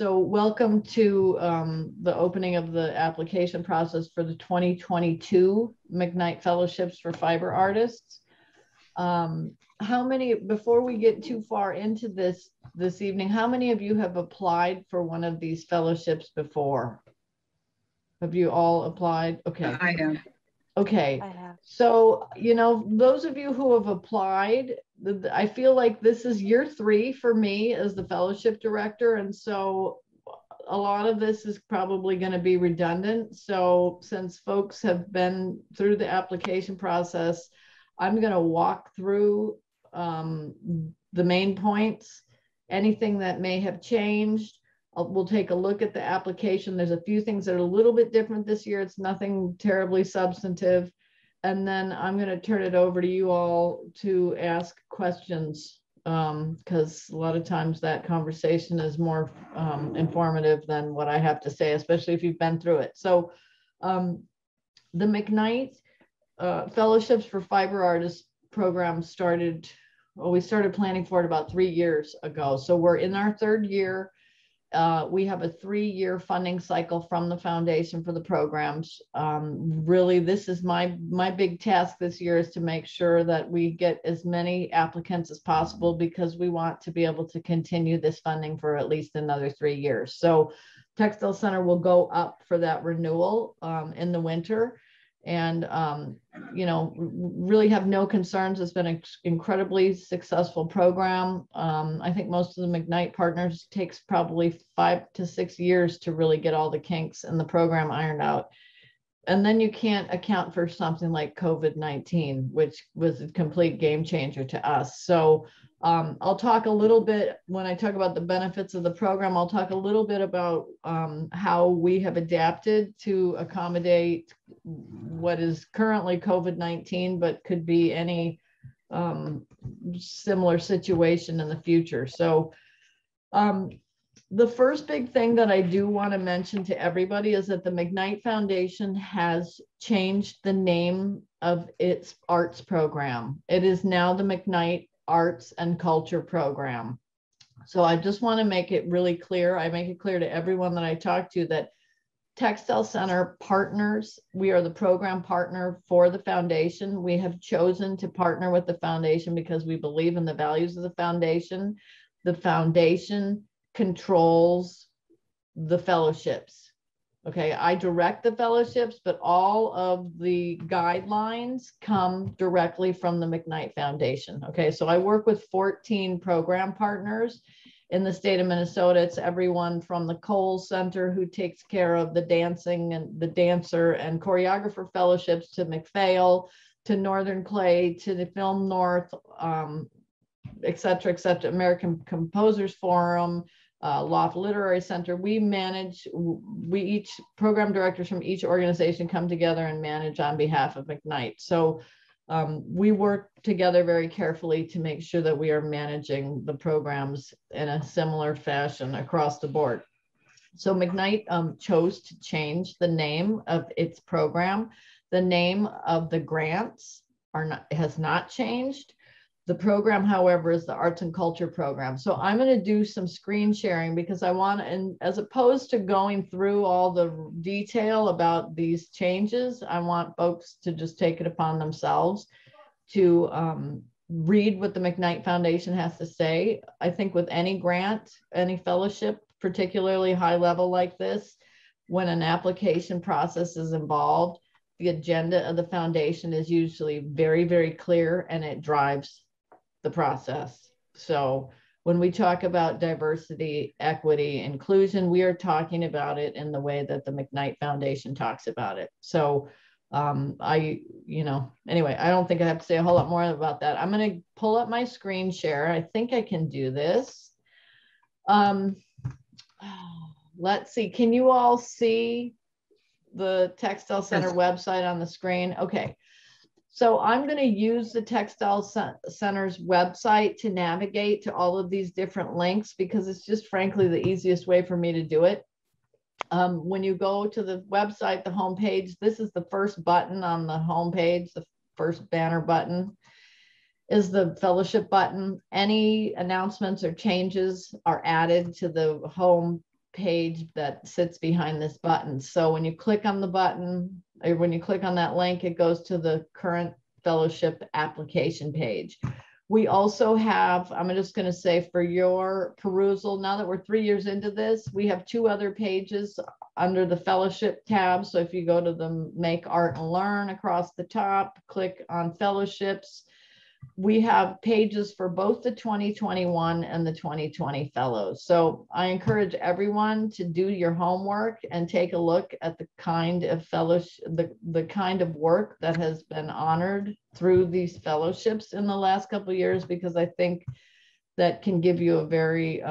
So welcome to the opening of the application process for the 2022 McKnight Fellowships for Fiber Artists. How many, before we get too far into this evening, how many of you have applied for one of these fellowships before? Have you all applied? Okay. I have. Okay. I have. So, you know, those of you who have applied, I feel like this is year 3 for me as the fellowship director. And so a lot of this is probably going to be redundant. So since folks have been through the application process, I'm going to walk through the main points, anything that may have changed. We'll take a look at the application. There's a few things that are a little bit different this year. It's nothing terribly substantive. And then I'm going to turn it over to you all to ask questions, because a lot of times that conversation is more informative than what I have to say, especially if you've been through it. So the McKnight Fellowships for Fiber Artists program started, well, we started planning for it about 3 years ago. So we're in our 3rd year. We have a 3-year funding cycle from the foundation for the programs. Really, this is my big task this year, is to make sure that we get as many applicants as possible, because we want to be able to continue this funding for at least another 3 years. So Textile Center will go up for that renewal in the winter. And, you know, really have no concerns. It's been an incredibly successful program. I think most of the McKnight partners takes probably 5 to 6 years to really get all the kinks in the program ironed out. And then you can't account for something like COVID-19, which was a complete game changer to us. So I'll talk a little bit, when I talk about the benefits of the program, I'll talk a little bit about how we have adapted to accommodate what is currently COVID-19, but could be any similar situation in the future. So the first big thing that I do want to mention to everybody is that the McKnight Foundation has changed the name of its arts program. It is now the McKnight Arts and Culture Program. So I just want to make it really clear. I make it clear to everyone that I talk to that Textile Center partners, we are the program partner for the foundation. We have chosen to partner with the foundation because we believe in the values of the foundation. The foundation controls the fellowships. Okay, I direct the fellowships, but all of the guidelines come directly from the McKnight Foundation. Okay, so I work with 14 program partners in the state of Minnesota. It's everyone from the Cole Center, who takes care of the dancing and the dancer and choreographer fellowships, to McPhail, to Northern Clay, to the Film North, et cetera, American Composers Forum, Loft Literary Center. We each program directors from each organization come together and manage on behalf of McKnight. So we work together very carefully to make sure that we are managing the programs in a similar fashion across the board. So McKnight chose to change the name of its program. The name of the grants has not changed. The program, however, is the Arts and Culture Program. So I'm going to do some screen sharing, because I want, and as opposed to going through all the detail about these changes, I want folks to just take it upon themselves to read what the McKnight Foundation has to say. I think with any grant, any fellowship, particularly high level like this, when an application process is involved, the agenda of the foundation is usually very, very clear, and it drives the process. So when we talk about diversity, equity, inclusion, we are talking about it in the way that the McKnight Foundation talks about it. So anyway, I don't think I have to say a whole lot more about that. I'm going to pull up my screen share. I think I can do this. Let's see. Can you all see the Textile Center website on the screen? Okay. So I'm going to use the Textile Center's website to navigate to all of these different links, because it's just frankly the easiest way for me to do it. When you go to the website, the homepage, this is the first button on the homepage, the first banner button is the fellowship button. Any announcements or changes are added to the home page that sits behind this button. So when you click on the button, or when you click on that link, it goes to the current fellowship application page. We also have, I'm just going to say for your perusal, now that we're 3 years into this, we have 2 other pages under the fellowship tab. So if you go to the Make Art and Learn across the top, click on fellowships, we have pages for both the 2021 and the 2020 fellows. So I encourage everyone to do your homework and take a look at the kind of fellowship, the kind of work that has been honored through these fellowships in the last couple of years, because I think that can give you a very,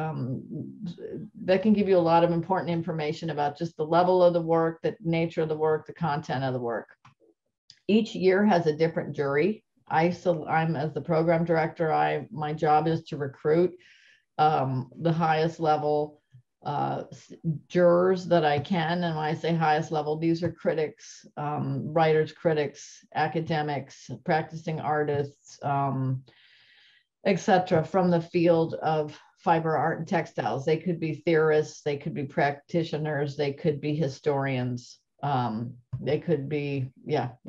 that can give you a lot of important information about just the level of the work, the nature of the work, the content of the work. Each year has a different jury. I'm as the program director, my job is to recruit the highest level jurors that I can. And when I say highest level, these are critics, writers, critics, academics, practicing artists, etc., from the field of fiber art and textiles. They could be theorists, they could be practitioners, they could be historians, they could be,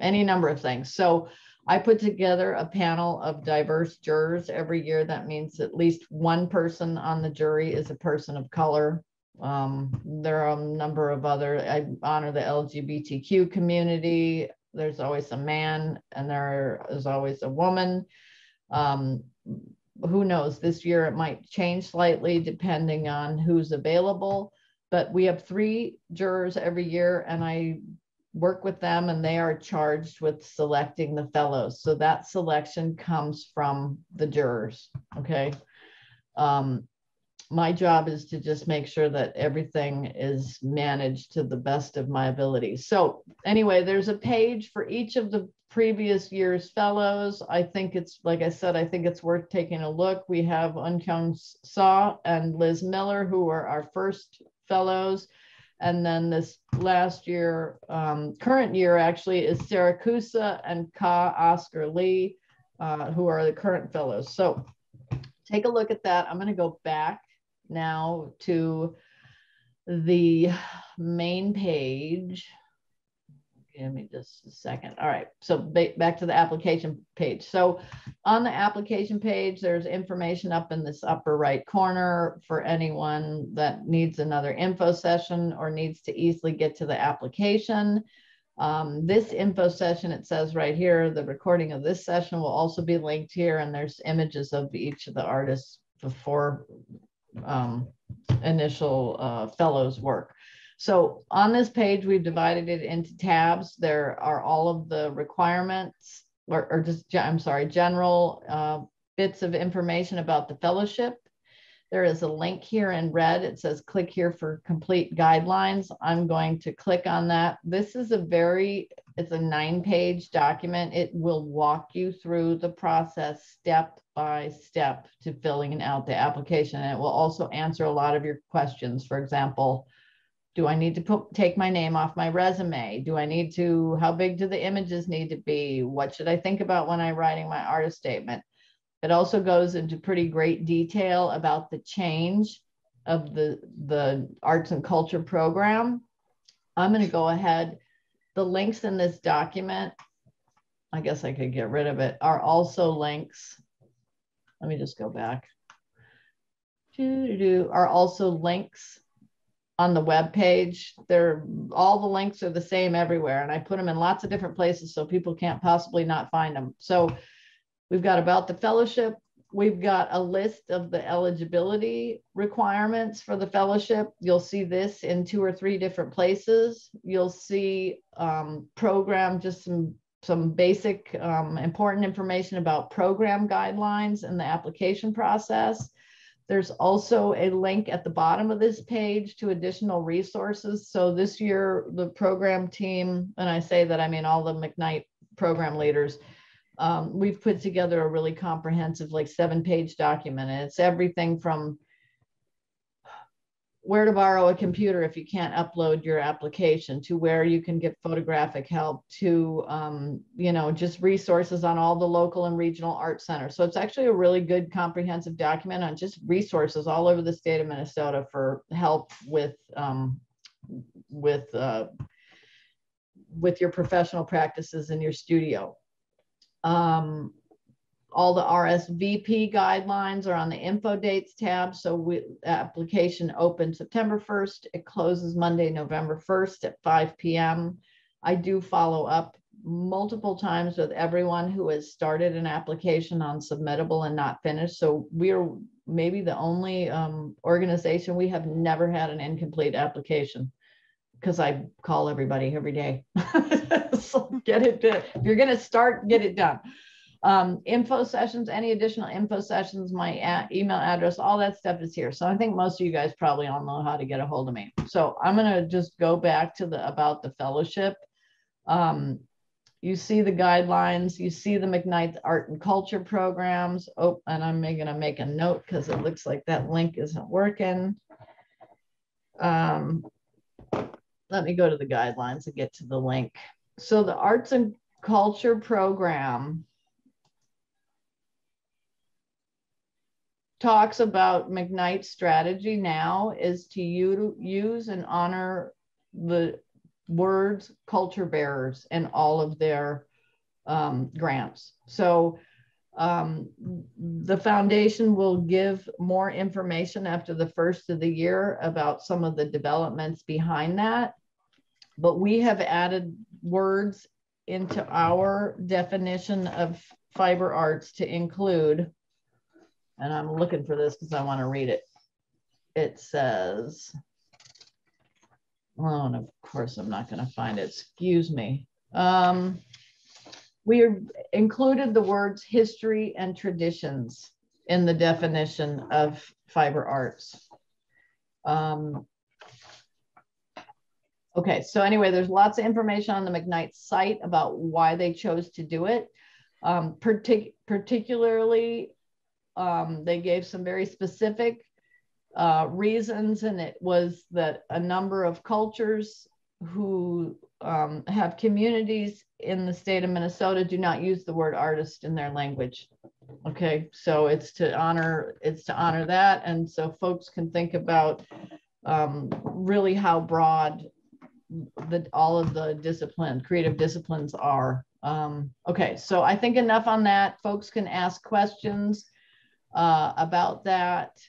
any number of things. So I put together a panel of diverse jurors every year. That means at least one person on the jury is a person of color. There are a number of other, I honor the LGBTQ community. There's always a man and there is always a woman. Who knows, this year it might change slightly depending on who's available, but we have 3 jurors every year and I work with them and they are charged with selecting the fellows. So that selection comes from the jurors, okay? My job is to just make sure that everything is managed to the best of my ability. So anyway, there's a page for each of the previous year's fellows. I think it's, like I said, I think it's worth taking a look. We have Unkyung Saw and Liz Miller, who are our first fellows. And then this last year, current year actually, is Sarah Kusa and Ka Oscar Lee, who are the current fellows. So take a look at that. I'm going to go back now to the main page. Give me just a second. All right, so back to the application page. So on the application page, there's information up in this upper right corner for anyone that needs another info session or needs to easily get to the application. This info session, it says right here, the recording of this session will also be linked here, and there's images of each of the artists before initial fellows work. So on this page, we've divided it into tabs. There are all of the requirements, or just, I'm sorry, general bits of information about the fellowship. There is a link here in red. It says click here for complete guidelines. I'm going to click on that. This is it's a 9-page document. It will walk you through the process step by step to filling out the application. And it will also answer a lot of your questions. For example, do I need to take my name off my resume? Do I need to, how big do the images need to be? What should I think about when I'm writing my artist statement? It also goes into pretty great detail about the change of the arts and culture program. I'm going to go ahead. The links in this document, I guess I could get rid of it, are also links. Let me just go back. Are also links on the web page. All the links are the same everywhere, and I put them in lots of different places so people can't possibly not find them. So we've got about the fellowship. We've got a list of the eligibility requirements for the fellowship. You'll see this in 2 or 3 different places. You'll see program, just some basic important information about program guidelines and the application process. There's also a link at the bottom of this page to additional resources. So this year, the program team, and I say that, I mean all the McKnight program leaders, we've put together a really comprehensive, like 7-page document. And it's everything from where to borrow a computer if you can't upload your application, to where you can get photographic help, to, just resources on all the local and regional art centers. So it's actually a really good comprehensive document on just resources all over the state of Minnesota for help with your professional practices in your studio. All the RSVP guidelines are on the info dates tab. So application opens September 1st. It closes Monday, November 1st at 5 p.m. I do follow up multiple times with everyone who has started an application on submittable and not finished. So we're maybe the only organization we have never had an incomplete application, because I call everybody every day. So get it done. If you're going to start, get it done. Info sessions, any additional info sessions, my email address, all that stuff is here. So I think most of you guys probably all know how to get a hold of me. So I'm going to just go back to about the fellowship. You see the guidelines, you see the McKnight Art and Culture programs. Oh, and I'm going to make a note because it looks like that link isn't working. Let me go to the guidelines and get to the link. So the Arts and Culture program talks about McKnight's strategy now is to use and honor the words culture bearers in all of their grants. So the foundation will give more information after the first of the year about some of the developments behind that. But we have added words into our definition of fiber arts to include, and I'm looking for this because I want to read it. It says, oh, and of course I'm not going to find it. Excuse me. We included the words history and traditions in the definition of fiber arts. Okay, so anyway, there's lots of information on the McKnight site about why they chose to do it. Particularly, they gave some very specific reasons, and it was that a number of cultures who have communities in the state of Minnesota do not use the word artist in their language. Okay, so it's to honor that, and so folks can think about really how broad all of the creative disciplines are. Okay, so I think enough on that. Folks can ask questions about that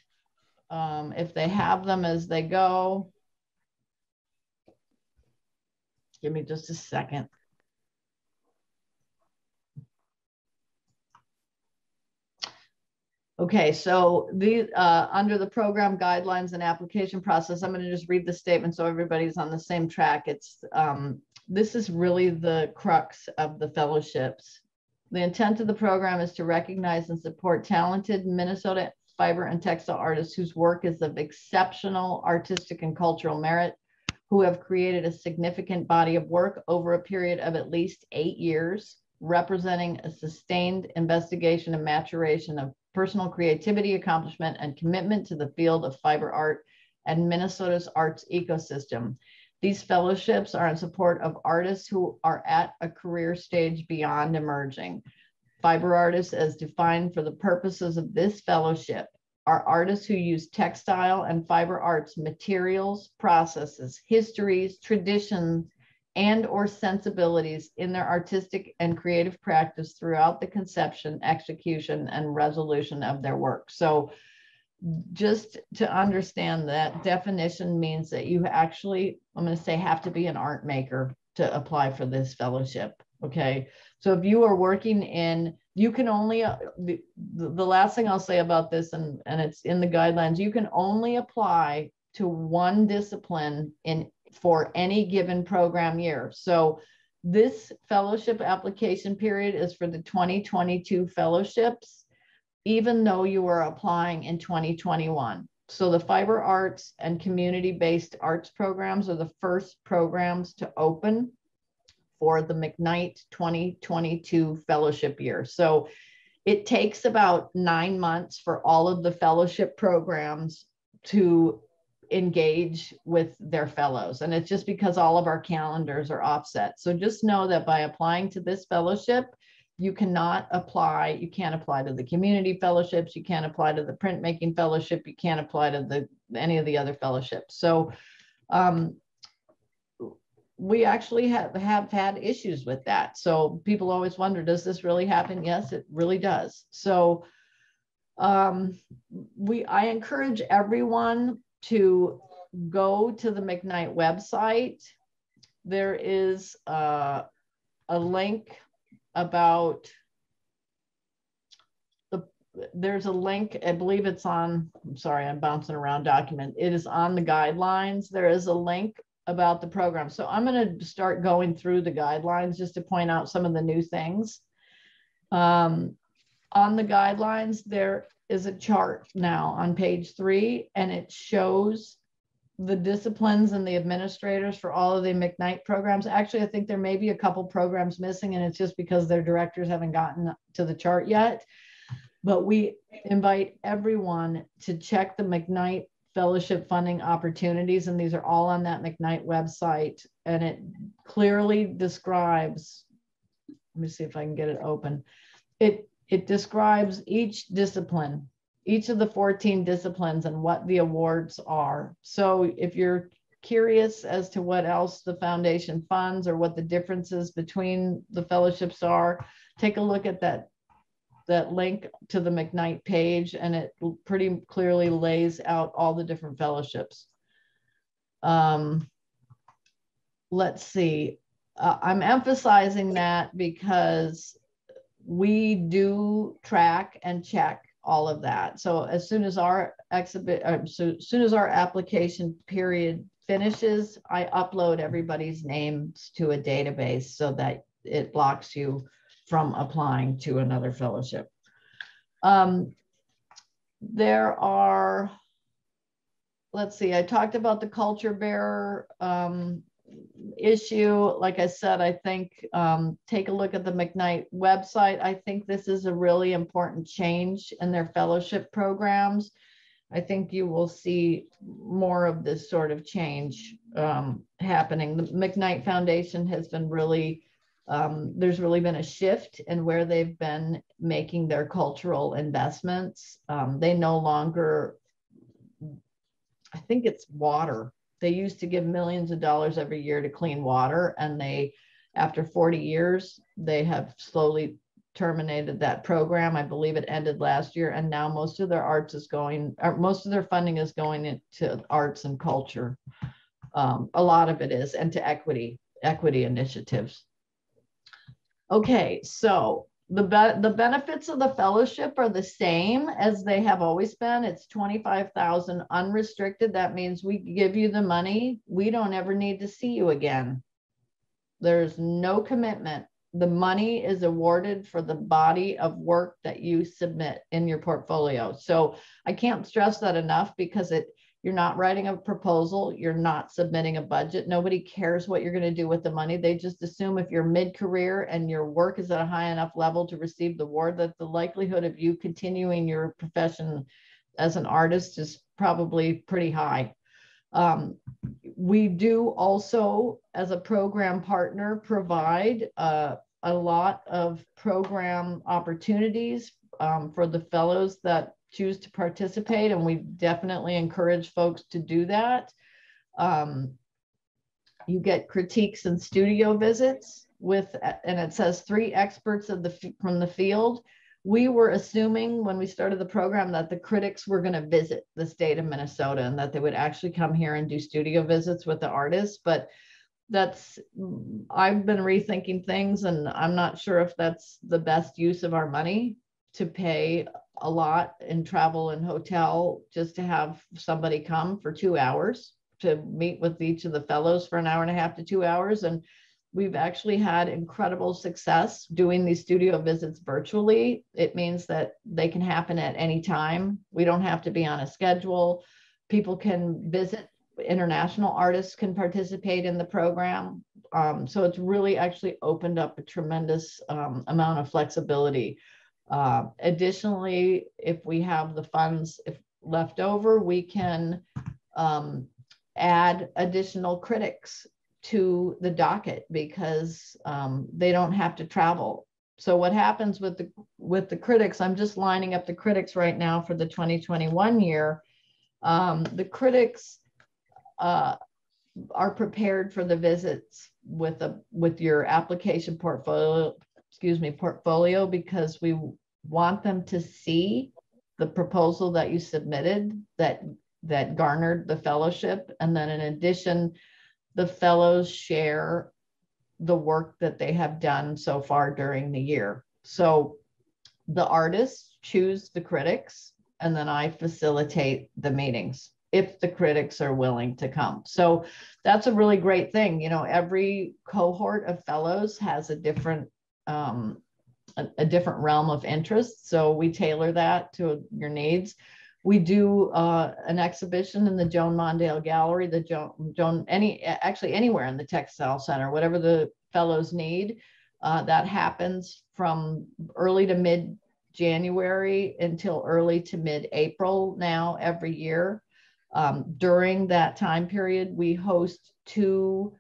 if they have them as they go. Give me just a second. Okay, so under the program guidelines and application process, I'm going to just read the statement so everybody's on the same track. This is really the crux of the fellowships. The intent of the program is to recognize and support talented Minnesota fiber and textile artists whose work is of exceptional artistic and cultural merit, who have created a significant body of work over a period of at least 8 years, representing a sustained investigation and maturation of personal creativity, accomplishment, and commitment to the field of fiber art and Minnesota's arts ecosystem. These fellowships are in support of artists who are at a career stage beyond emerging. Fiber artists, as defined for the purposes of this fellowship, are artists who use textile and fiber arts materials, processes, histories, traditions, and or sensibilities in their artistic and creative practice throughout the conception, execution, and resolution of their work. So just to understand that definition means that you actually, I'm going to say, have to be an art maker to apply for this fellowship. Okay. So if you are working in, you can only, the last thing I'll say about this, and it's in the guidelines, you can only apply to one discipline for any given program year. So this fellowship application period is for the 2022 fellowships, even though you are applying in 2021. So the fiber arts and community-based arts programs are the first programs to open for the McKnight 2022 fellowship year. So it takes about 9 months for all of the fellowship programs to engage with their fellows. And it's just because all of our calendars are offset. So just know that by applying to this fellowship, you cannot apply. You can't apply to the community fellowships. You can't apply to the printmaking fellowship. You can't apply to any of the other fellowships. So we actually have had issues with that. So people always wonder, does this really happen? Yes, it really does. So I encourage everyone to go to the McKnight website. There is a link about there's a link, I believe it's on, I'm sorry, I'm bouncing around document. It is on the guidelines. There is a link about the program. So I'm going to start going through the guidelines just to point out some of the new things. On the guidelines, there is a chart now on page 3, and it shows the disciplines and the administrators for all of the McKnight programs. Actually, I think there may be a couple programs missing, and it's just because their directors haven't gotten to the chart yet. But we invite everyone to check the McKnight fellowship funding opportunities, and these are all on that McKnight website, and it clearly describes, let me see if I can get it open. It describes each discipline, each of the 14 disciplines, and what the awards are. So if you're curious as to what else the foundation funds or what the differences between the fellowships are, take a look at that link to the McKnight page, and it pretty clearly lays out all the different fellowships. Let's see. I'm emphasizing that because we do track and check all of that. So as soon as our application period finishes, I upload everybody's names to a database so that it blocks you from applying to another fellowship. There are, let's see, I talked about the culture bearer issue. Like I said, I think take a look at the McKnight website. I think this is a really important change in their fellowship programs. I think you will see more of this sort of change happening. The McKnight Foundation has been really, there's really been a shift in where they've been making their cultural investments. They no longer, I think it's water. They used to give millions of dollars every year to clean water, and they, after 40 years, they have slowly terminated that program. I believe it ended last year, and now most of their arts is going, or most of their funding is going into arts and culture. A lot of it is, and to equity initiatives. Okay, so the benefits of the fellowship are the same as they have always been. It's $25,000 unrestricted. That means we give you the money. We don't ever need to see you again. There's no commitment. The money is awarded for the body of work that you submit in your portfolio. So I can't stress that enough, because you're not writing a proposal, you're not submitting a budget. Nobody cares what you're going to do with the money. They just assume if you're mid-career and your work is at a high enough level to receive the award, that the likelihood of you continuing your profession as an artist is probably pretty high. We do also, as a program partner, provide a lot of program opportunities for the fellows that choose to participate, and we definitely encourage folks to do that. You get critiques and studio visits with, and it says 3 experts from the field. We were assuming when we started the program that the critics were going to visit the state of Minnesota and that they would actually come here and do studio visits with the artists, but I've been rethinking things, and I'm not sure if that's the best use of our money, to pay a lot in travel and hotel just to have somebody come for 2 hours to meet with each of the fellows for an hour and a half to 2 hours. And we've actually had incredible success doing these studio visits virtually. It means that they can happen at any time. We don't have to be on a schedule. People can visit. International artists can participate in the program. So it's really actually opened up a tremendous amount of flexibility. Additionally, if we have the funds left over, we can add additional critics to the docket because they don't have to travel. So what happens with the critics, I'm just lining up the critics right now for the 2021 year. The critics are prepared for the visits with your application portfolio, portfolio, because we want them to see the proposal that you submitted that garnered the fellowship. And then in addition, the fellows share the work that they have done so far during the year. So the artists choose the critics, and then I facilitate the meetings if the critics are willing to come. So that's a really great thing. You know, every cohort of fellows has a different realm of interest. So we tailor that to your needs. We do an exhibition in the Joan Mondale Gallery, actually anywhere in the Textile Center, whatever the fellows need. That happens from early to mid-January until early to mid-April now every year. During that time period, we host 2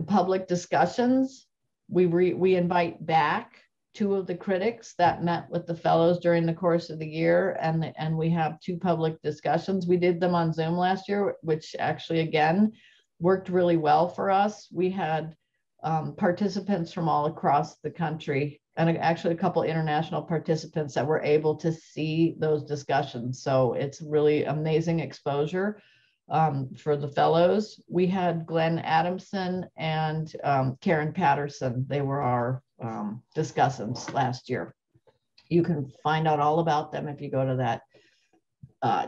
public discussions. We invite back 2 of the critics that met with the fellows during the course of the year, and we have 2 public discussions. We did them on Zoom last year, which actually, again, worked really well for us. We had participants from all across the country, and actually a couple of international participants that were able to see those discussions. So it's really amazing exposure for the fellows. We had Glenn Adamson and Karen Patterson. They were our discussants last year. You can find out all about them if you go to that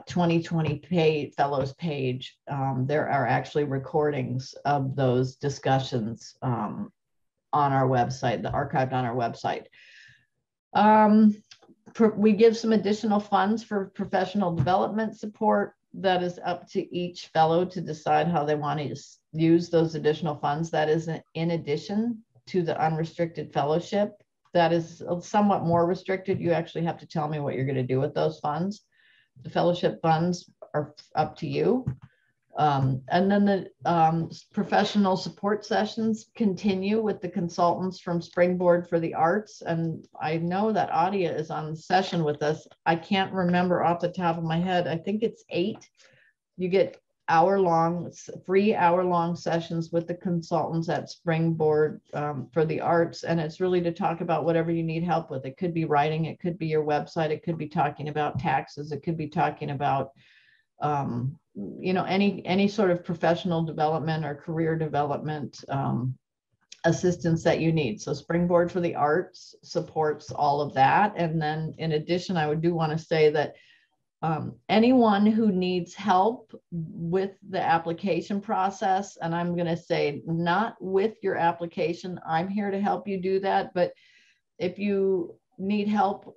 2020 fellows page. There are actually recordings of those discussions on our website, archived on our website. We give some additional funds for professional development support. That is up to each fellow to decide how they want to use those additional funds. That is in addition to the unrestricted fellowship. That is somewhat more restricted. You actually have to tell me what you're going to do with those funds. The fellowship funds are up to you. And then the professional support sessions continue with the consultants from Springboard for the Arts. And I know that Adia is on the session with us. I can't remember off the top of my head. I think it's 8. You get free hour-long sessions with the consultants at Springboard for the Arts. And it's really to talk about whatever you need help with. It could be writing, it could be your website, it could be talking about taxes, it could be talking about you know, any sort of professional development or career development assistance that you need. So Springboard for the Arts supports all of that. And then in addition, I do want to say that anyone who needs help with the application process, and I'm going to say not with your application, I'm here to help you do that. But if you need help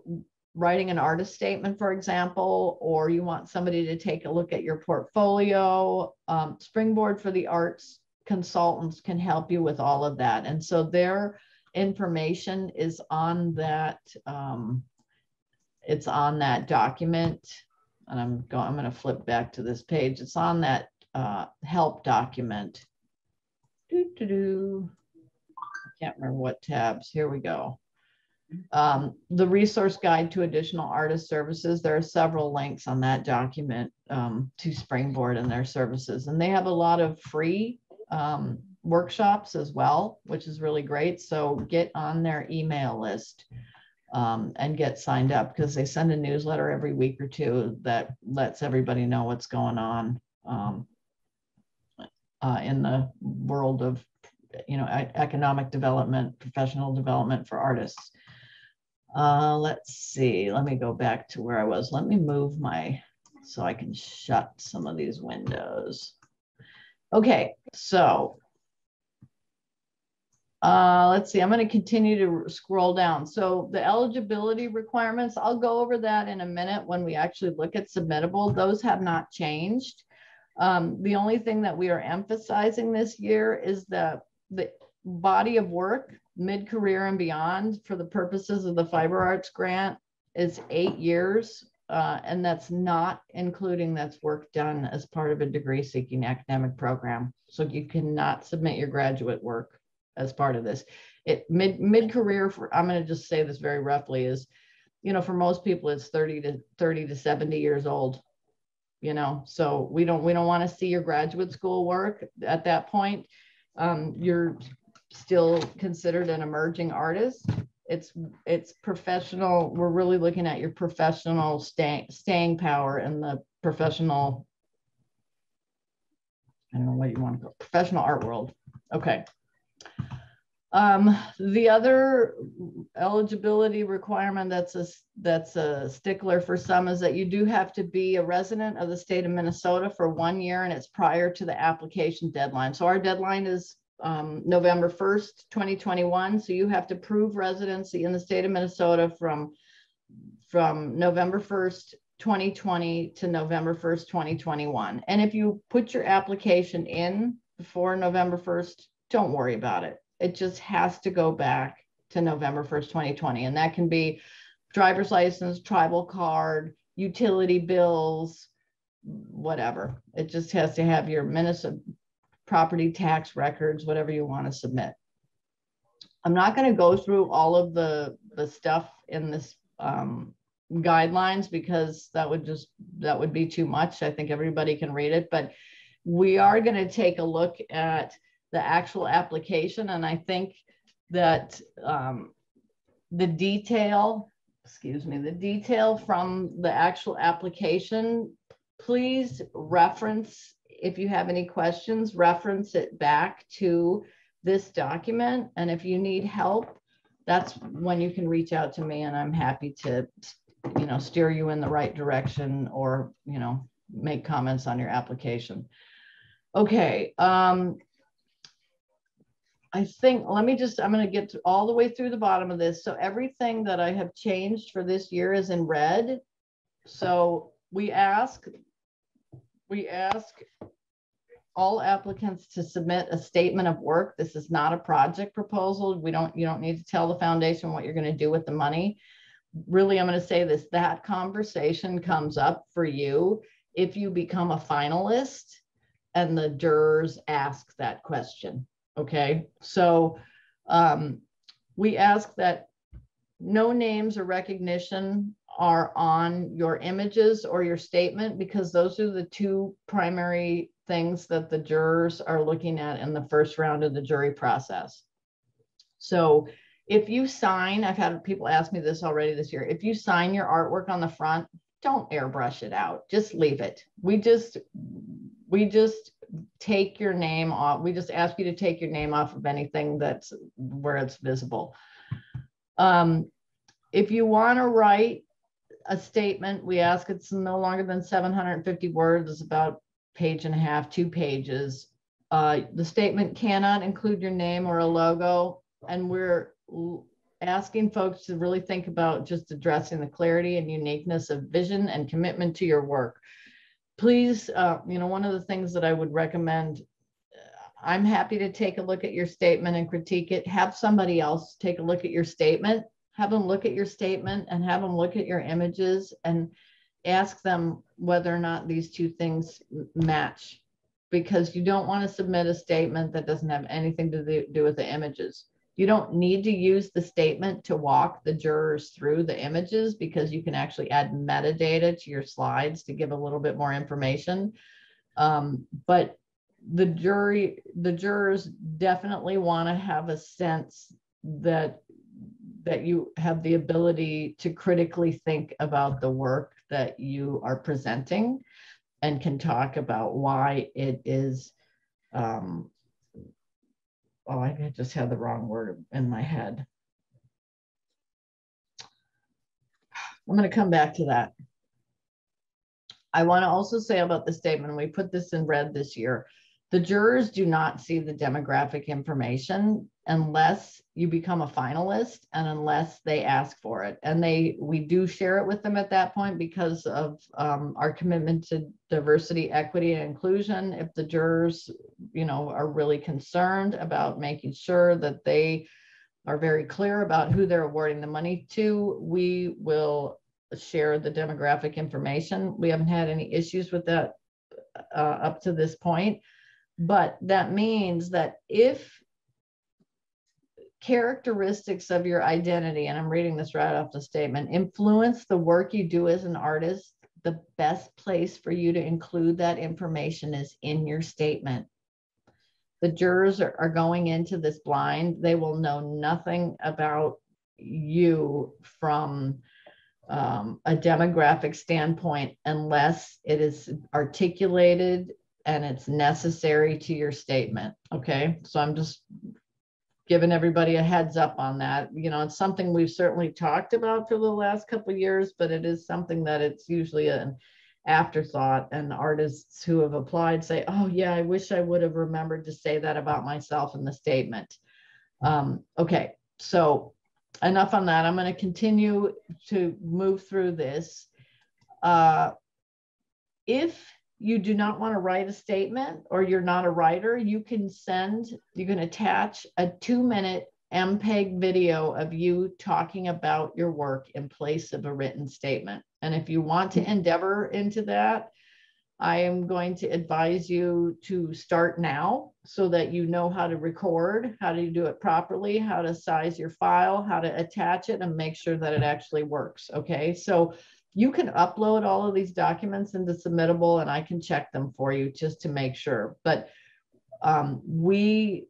writing an artist statement, for example, or you want somebody to take a look at your portfolio, Springboard for the Arts consultants can help you with all of that. And so their information is on that, it's on that document. And I'm going to flip back to this page. It's on that help document. I can't remember what tabs. Here we go. The resource guide to additional artist services. There are several links on that document to Springboard and their services. And they have a lot of free workshops as well, which is really great. So get on their email list and get signed up, because they send a newsletter every week or 2 that lets everybody know what's going on in the world of, you know, economic development, professional development for artists. Let's see, let me go back to where I was. Let me move so I can shut some of these windows. Okay, so let's see, I'm going to continue to scroll down. So the eligibility requirements, I'll go over that in a minute when we actually look at submittable. Those have not changed. The only thing that we are emphasizing this year is the body of work, mid-career and beyond, for the purposes of the Fiber Arts grant, is 8 years and that's not including that's work done as part of a degree-seeking academic program. So you cannot submit your graduate work as part of this. Mid-career, I'm going to just say this very roughly, is, you know, for most people, it's 30 to 70 years old, you know, so we don't want to see your graduate school work at that point. You're still considered an emerging artist. It's professional. We're really looking at your professional staying power in the professional, I don't know what you want to call it, professional art world. Okay. The other eligibility requirement that's a stickler for some is that you do have to be a resident of the state of Minnesota for 1 year, and it's prior to the application deadline. So our deadline is November 1st, 2021. So you have to prove residency in the state of Minnesota from November 1st, 2020 to November 1st, 2021. And if you put your application in before November 1st, don't worry about it. It just has to go back to November 1st, 2020. And that can be driver's license, tribal card, utility bills, whatever. It just has to have your Minnesota property tax records, whatever you want to submit. I'm not going to go through all of the stuff in this guidelines, because that would be too much. I think everybody can read it, but we are going to take a look at the actual application. And I think that the detail from the actual application, please reference, if you have any questions, reference it back to this document. And if you need help, that's when you can reach out to me, and I'm happy to, you know, steer you in the right direction, or, you know, make comments on your application. Okay. I think, I'm going to get all the way through the bottom of this. So everything that I have changed for this year is in red. So we ask all applicants to submit a statement of work. This is not a project proposal. You don't need to tell the foundation what you're going to do with the money. Really, I'm going to say this, that conversation comes up for you if you become a finalist and the jurors ask that question. Okay, so we ask that no names or recognition are on your images or your statement, because those are the two primary things that the jurors are looking at in the first round of the jury process. So if you sign, I've had people ask me this already this year, if you sign your artwork on the front, don't airbrush it out, just leave it. We just take your name off. We just ask you to take your name off of anything that's where it's visible. If you want to write a statement, we ask it's no longer than 750 words. It's about a page and a half, 2 pages. The statement cannot include your name or a logo. And we're asking folks to really think about just addressing the clarity and uniqueness of vision and commitment to your work. Please, you know, one of the things that I would recommend, I'm happy to take a look at your statement and critique it. Have somebody else take a look at your statement. Have them look at your statement and have them look at your images and ask them whether or not these two things match, because you don't want to submit a statement that doesn't have anything to do with the images. You don't need to use the statement to walk the jurors through the images, because you can actually add metadata to your slides to give a little bit more information. But the jurors definitely want to have a sense that you have the ability to critically think about the work that you are presenting and can talk about why it is, oh, I just had the wrong word in my head. I'm going to come back to that. I want to also say about the statement, and we put this in red this year, the jurors do not see the demographic information unless you become a finalist and unless they ask for it. And we do share it with them at that point because of our commitment to diversity, equity, and inclusion. If the jurors, you know, are really concerned about making sure that they are very clear about who they're awarding the money to, we will share the demographic information. We haven't had any issues with that up to this point, but that means that if characteristics of your identity, and I'm reading this right off the statement, influence the work you do as an artist, the best place for you to include that information is in your statement. The jurors are going into this blind. They will know nothing about you from a demographic standpoint unless it is articulated and it's necessary to your statement. Okay, so I'm just giving everybody a heads up on that. You know, it's something we've certainly talked about for the last couple of years, but it is something that it's usually an afterthought, and artists who have applied say, oh yeah, I wish I would have remembered to say that about myself in the statement. Okay, so enough on that. I'm going to continue to move through this. If you do not want to write a statement, or you're not a writer, you can attach a 2-minute MPEG video of you talking about your work in place of a written statement. And if you want to endeavor into that, I am going to advise you to start now so that you know how to record, how to do it properly, how to size your file, how to attach it, and make sure that it actually works. Okay, so you can upload all of these documents into Submittable, and I can check them for you just to make sure. But when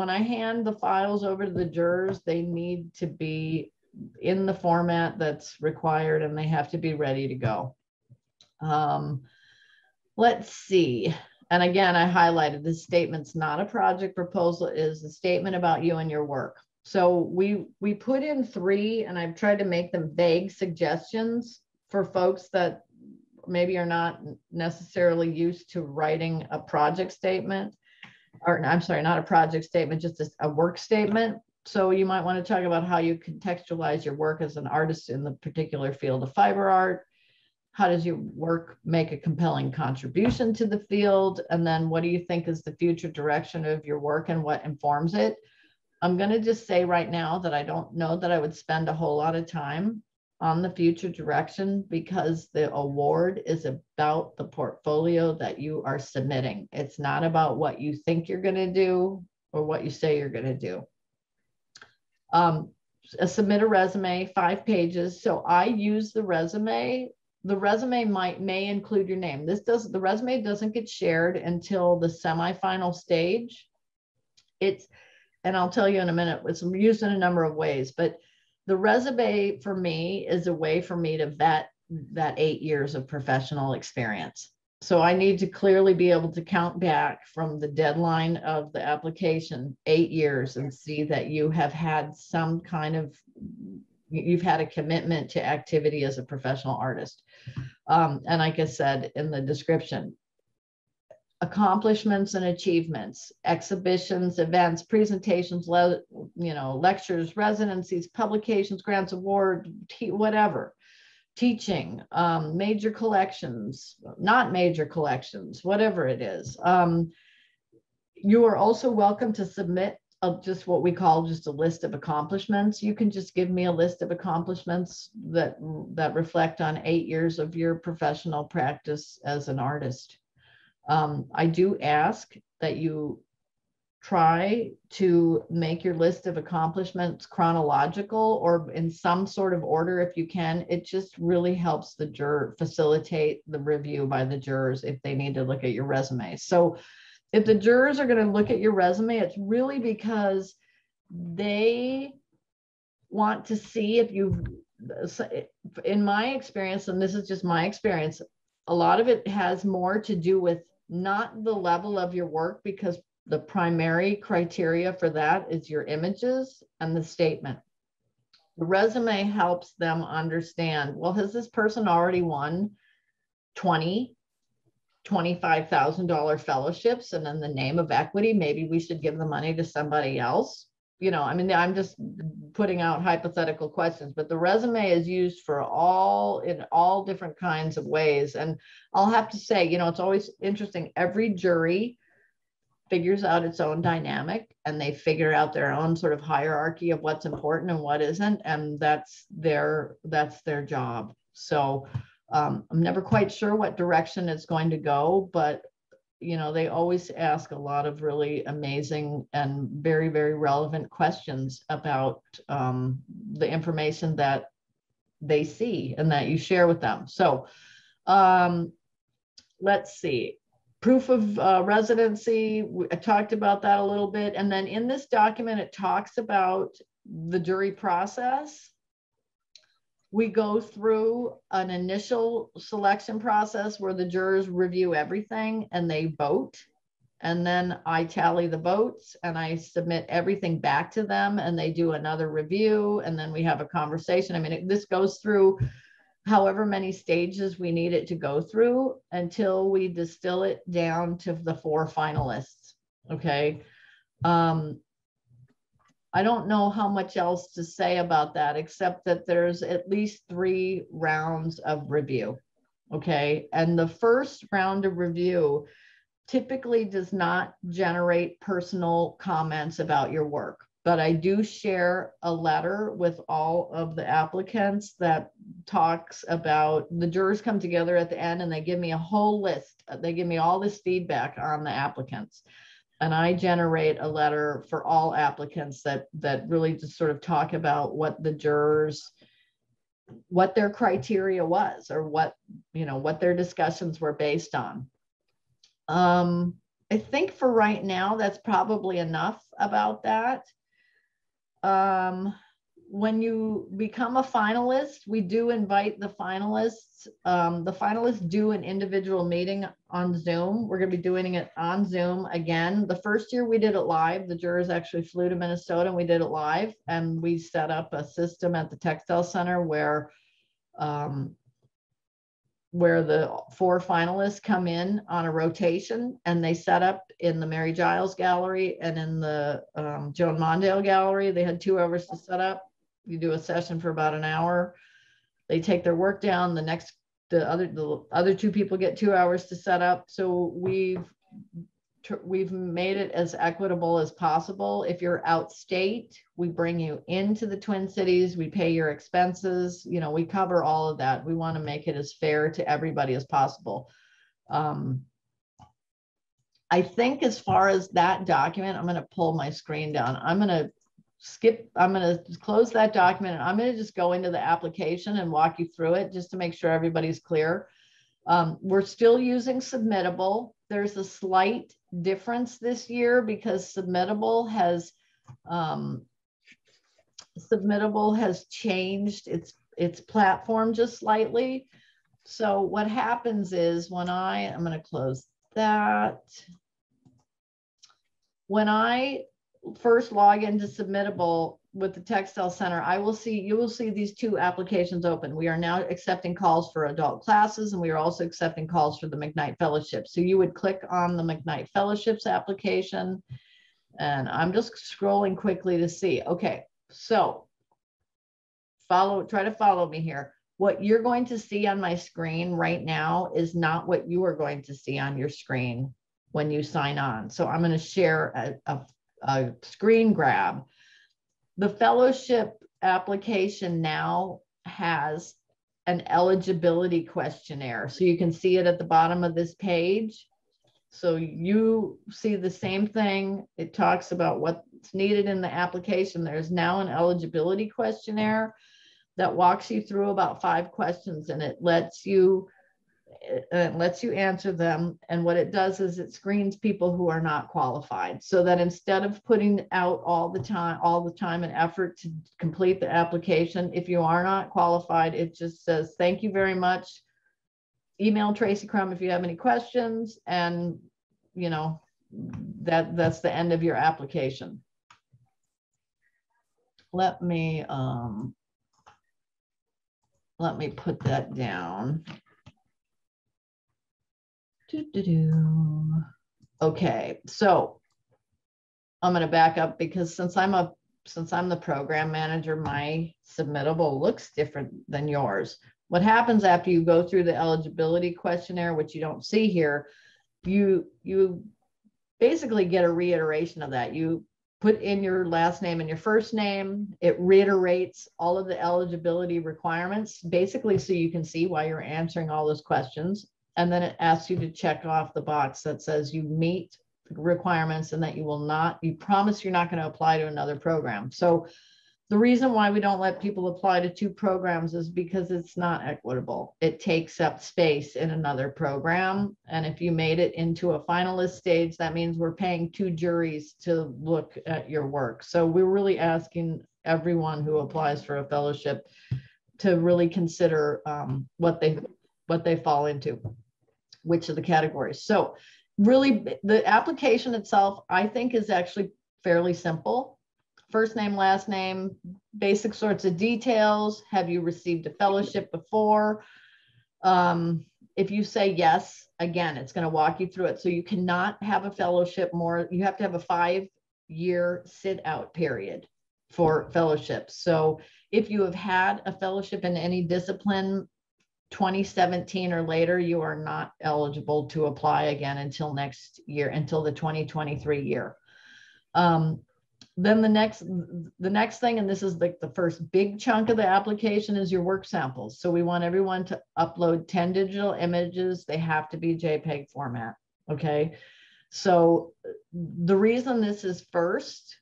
I hand the files over to the jurors, they need to be in the format that's required, and they have to be ready to go. Let's see. And again, I highlighted this statement's not a project proposal, it is a statement about you and your work. So we put in 3, and I've tried to make them vague suggestions for folks that maybe are not necessarily used to writing a project statement, or I'm sorry, not a project statement, just a work statement. So you might want to talk about how you contextualize your work as an artist in the particular field of fiber art. How does your work make a compelling contribution to the field? And then what do you think is the future direction of your work and what informs it? I'm going to just say right now that I don't know that I would spend a whole lot of time on the future direction, because the award is about the portfolio that you are submitting. It's not about what you think you're going to do or what you say you're going to do. Submit a resume, 5 pages. So I use the resume. The resume may include your name. The resume doesn't get shared until the semifinal stage. And I'll tell you in a minute, it's used in a number of ways, but the resume for me is a way for me to vet that 8 years of professional experience. So I need to clearly be able to count back from the deadline of the application 8 years and see that you have had some kind of, you've had a commitment to activity as a professional artist. And like I said in the description, accomplishments and achievements, exhibitions, events, presentations, lectures, residencies, publications, grants, awards, whatever, teaching, major collections, not major collections, whatever it is. You are also welcome to submit just what we call just a list of accomplishments. You can just give me a list of accomplishments that reflect on 8 years of your professional practice as an artist. I do ask that you try to make your list of accomplishments chronological or in some sort of order if you can. It just really helps the juror facilitate the review by the jurors if they need to look at your resume. So if the jurors are going to look at your resume, it's really because they want to see if you've, in my experience, and this is just my experience, a lot of it has more to do with not the level of your work, because the primary criteria for that is your images and the statement. The resume helps them understand, well, has this person already won $25,000 fellowships, and in the name of equity, maybe we should give the money to somebody else? I mean, I'm just putting out hypothetical questions, but the resume is used in all different kinds of ways. And I'll have to say, it's always interesting. Every jury figures out its own dynamic, and they figure out their own sort of hierarchy of what's important and what isn't, and that's their job. So I'm never quite sure what direction it's going to go, but you know, they always ask a lot of really amazing and very, very relevant questions about the information that they see and that you share with them. So let's see. Proof of residency, I talked about that a little bit. And then in this document, it talks about the jury process. We go through an initial selection process where the jurors review everything and they vote. And then I tally the votes and I submit everything back to them and they do another review. And then we have a conversation. I mean, this goes through however many stages we need it to go through until we distill it down to the 4 finalists. Okay. I don't know how much else to say about that, except that there's at least 3 rounds of review. Okay. And the first round of review typically does not generate personal comments about your work, but I do share a letter with all of the applicants that talks about, the jurors come together at the end and they give me a whole list. They give me all this feedback on the applicants. And I generate a letter for all applicants that really just sort of talk about what the jurors, what their criteria was, or what, you know, what their discussions were based on. I think for right now, that's probably enough about that. When you become a finalist, we do invite the finalists. The finalists do an individual meeting on Zoom. We're going to be doing it on Zoom again. The first year we did it live. The jurors actually flew to Minnesota and we did it live. And we set up a system at the Textile Center where the 4 finalists come in on a rotation and they set up in the Mary Giles Gallery and in the Joan Mondale Gallery. They had 2 hours to set up. You do a session for about an hour. They take their work down. The other 2 people get 2 hours to set up. So we've made it as equitable as possible. If you're outstate, we bring you into the Twin Cities. We pay your expenses. You know, we cover all of that. We want to make it as fair to everybody as possible. I think as far as that document, I'm going to pull my screen down. I'm going to close that document and I'm going to just go into the application and walk you through it just to make sure everybody's clear. We're still using Submittable. There's a slight difference this year because Submittable has changed its platform just slightly. So what happens is when I'm going to close that. When I first log into Submittable with the Textile Center, you will see these 2 applications open. We are now accepting calls for adult classes, and we are also accepting calls for the McKnight Fellowship. So you would click on the McKnight Fellowships application, and I'm just scrolling quickly to see. Okay, so try to follow me here. What you're going to see on my screen right now is not what you are going to see on your screen when you sign on. So I'm going to share a screen grab. The fellowship application now has an eligibility questionnaire. So you can see it at the bottom of this page. So you see the same thing. It talks about what's needed in the application. There's now an eligibility questionnaire that walks you through about 5 questions, and it lets you answer them. And what it does is it screens people who are not qualified, so that instead of putting out all the time and effort to complete the application, if you are not qualified, it just says, thank you very much. Email Tracy Crum if you have any questions. And you know, that's the end of your application. Let me put that down. Okay, so I'm going to back up because since I'm the program manager, my Submittable looks different than yours. What happens after you go through the eligibility questionnaire, which you don't see here, you basically get a reiteration of that. You put in your last name and your first name. It reiterates all of the eligibility requirements, basically, so you can see why you're answering all those questions. And then it asks you to check off the box that says you meet the requirements and that you promise you're not going to apply to another program. So the reason why we don't let people apply to 2 programs is because it's not equitable. It takes up space in another program. And if you made it into a finalist stage, that means we're paying 2 juries to look at your work. So we're really asking everyone who applies for a fellowship to really consider what they fall into, which of the categories. So really the application itself, I think, is actually fairly simple. First name, last name, basic sorts of details. Have you received a fellowship before? If you say yes, again, it's going to walk you through it. So you cannot have a fellowship you have to have a 5-year sit out period for fellowships. So if you have had a fellowship in any discipline 2017 or later, you are not eligible to apply again until next year, until the 2023 year. Then the next thing, and this is like the first big chunk of the application, is your work samples. So we want everyone to upload 10 digital images. They have to be JPEG format. Okay. So the reason this is first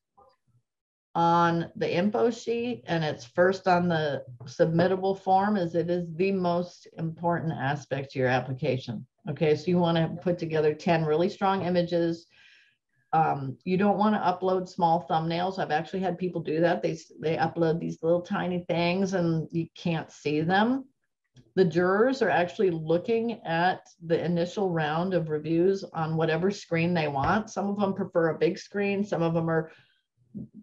on the info sheet and it's first on the submittable form is it is the most important aspect to your application. Okay. So you want to put together 10 really strong images. You don't want to upload small thumbnails. I've actually had people do that. They upload these little tiny things and you can't see them. The jurors are actually looking at the initial round of reviews on whatever screen they want. Some of them prefer a big screen. Some of them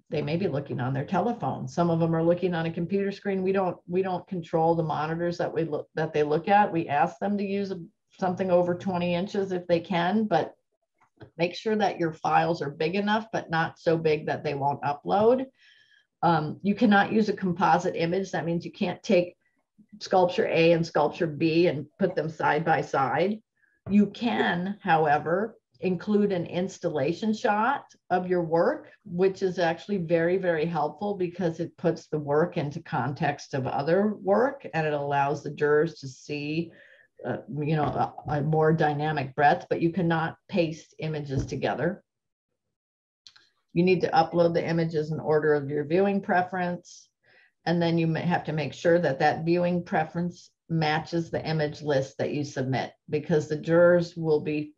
they may be looking on their telephone. Some of them are looking on a computer screen. We don't control the monitors that they look at. We ask them to use something over 20 inches if they can, but make sure that your files are big enough, but not so big that they won't upload. You cannot use a composite image. That means you can't take sculpture A and sculpture B and put them side by side. You can, however, include an installation shot of your work, which is actually very, very helpful because it puts the work into context of other work and it allows the jurors to see a more dynamic breadth, but you cannot paste images together. You need to upload the images in order of your viewing preference. And then you may have to make sure that that viewing preference matches the image list that you submit, because the jurors will be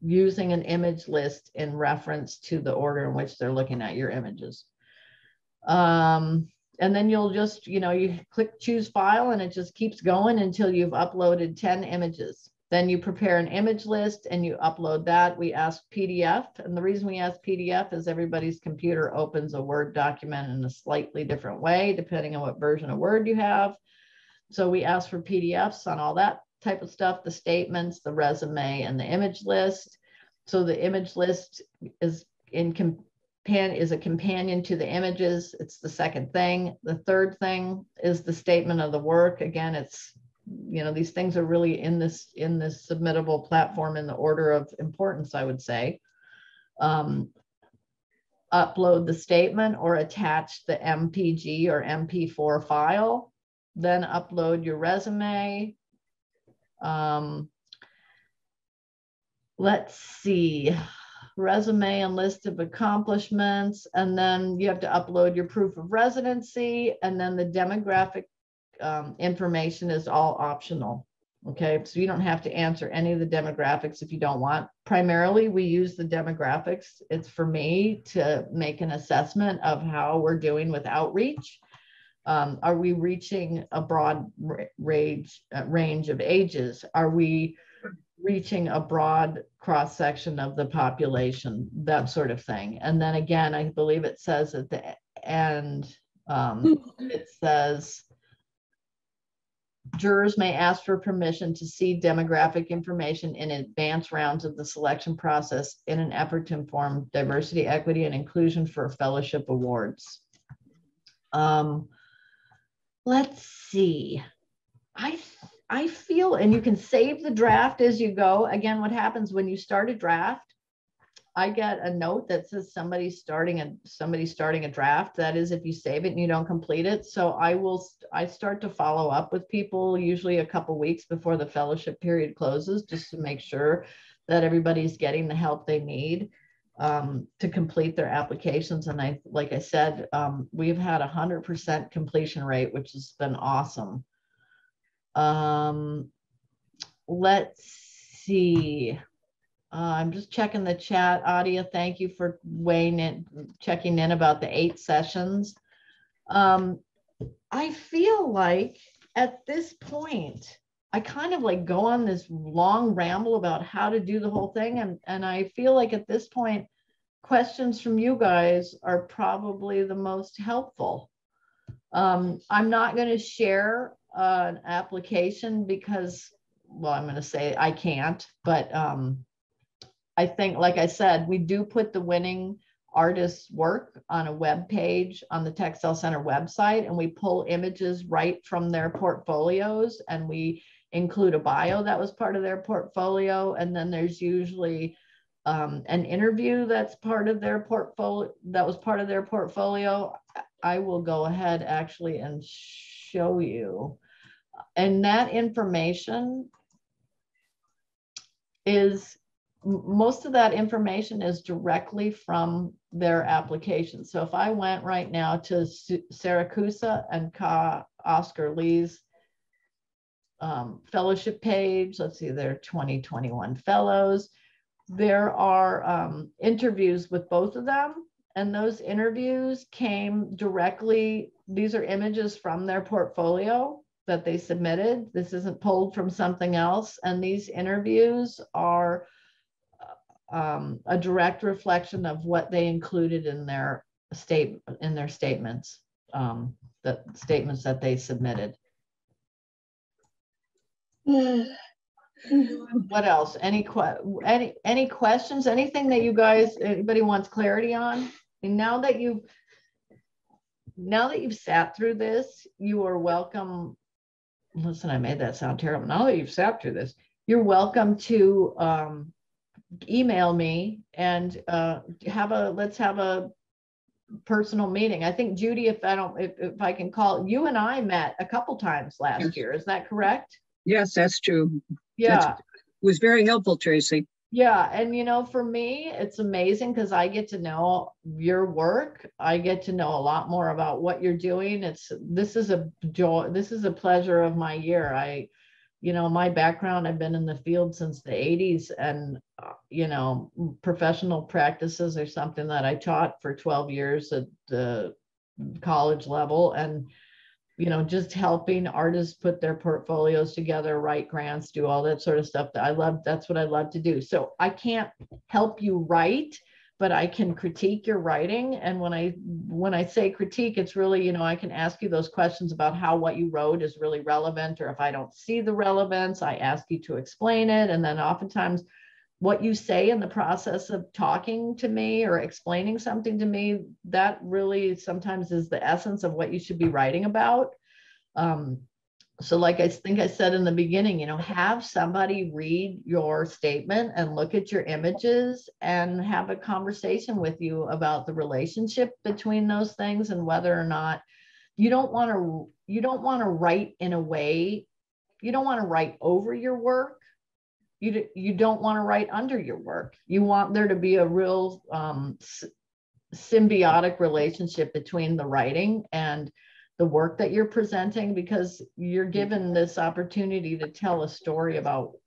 using an image list in reference to the order in which they're looking at your images. And then you'll just, you click choose file and it just keeps going until you've uploaded 10 images. Then you prepare an image list and you upload that. We ask PDF. And the reason we ask PDF is everybody's computer opens a Word document in a slightly different way, depending on what version of Word you have. So we ask for PDFs on all that type of stuff, the statements, the resume, and the image list. So the image list is a companion to the images. It's the second thing. The third thing is the statement of the work. Again, it's, these things are really in this submittable platform in the order of importance, I would say. Upload the statement or attach the MPG or MP4 file, then upload your resume. Let's see. Resume and list of accomplishments, and then you have to upload your proof of residency, and then the demographic information is all optional. Okay, so you don't have to answer any of the demographics if you don't want. Primarily, we use the demographics. It's for me to make an assessment of how we're doing with outreach. Are we reaching a broad range of ages? Are we reaching a broad cross-section of the population, that sort of thing. And then again, I believe it says at the end, it says, jurors may ask for permission to see demographic information in advance rounds of the selection process in an effort to inform diversity, equity, and inclusion for fellowship awards. Let's see. I feel, and you can save the draft as you go. Again, what happens when you start a draft, I get a note that says somebody's starting a draft. That is, if you save it and you don't complete it. So I start to follow up with people usually a couple weeks before the fellowship period closes, just to make sure that everybody's getting the help they need to complete their applications. And like I said, we've had 100% completion rate, which has been awesome. Let's see. I'm just checking the chat. Adia, thank you for checking in about the 8 sessions. I feel like at this point, I kind of like go on this long ramble about how to do the whole thing. And I feel like at this point, questions from you guys are probably the most helpful. I'm not going to share an application because, well, I'm going to say I can't, but I think, like I said, we do put the winning artist's work on a web page on the Textile Center website, and we pull images right from their portfolios, and we include a bio that was part of their portfolio. And then there's usually an interview that's part of their portfolio. I will go ahead actually and show you. And that information is, most of that information is directly from their application. So if I went right now to Saracusa and Oscar Lee's fellowship page, let's see, they're 2021 fellows. There are interviews with both of them, and those interviews came directly, these are images from their portfolio that they submitted. This isn't pulled from something else. And these interviews are a direct reflection of what they included in their statements, the statements that they submitted. What else? Any questions? Anything that you guys, anybody wants clarity on? And now that you've sat through this, you are welcome. Listen, I made that sound terrible. Now that you've sat through this, you're welcome to email me and let's have a personal meeting. I think, Judy, if I can call, you and I met a couple times last year. Is that correct? Yes, that's true. Yeah. It was very helpful, Tracy. Yeah. And, you know, for me, it's amazing because I get to know your work. I get to know a lot more about what you're doing. This is a joy. This is a pleasure of my year. You know, my background, I've been in the field since the 80s, and, you know, professional practices are something that I taught for 12 years at the college level. And, you know, just helping artists put their portfolios together, write grants, do all that sort of stuff that I love. That's what I love to do. So I can't help you write, but I can critique your writing. And when I say critique, it's really, you know, I can ask you those questions about how what you wrote is really relevant, or if I don't see the relevance, I ask you to explain it. And then oftentimes what you say in the process of talking to me or explaining something to me, that really sometimes is the essence of what you should be writing about. So like I think I said in the beginning, you know, have somebody read your statement and look at your images and have a conversation with you about the relationship between those things, and whether or not you don't want to write in a way, you don't want to write over your work. You don't want to write under your work. You want there to be a real symbiotic relationship between the writing and the work that you're presenting, because you're given this opportunity to tell a story about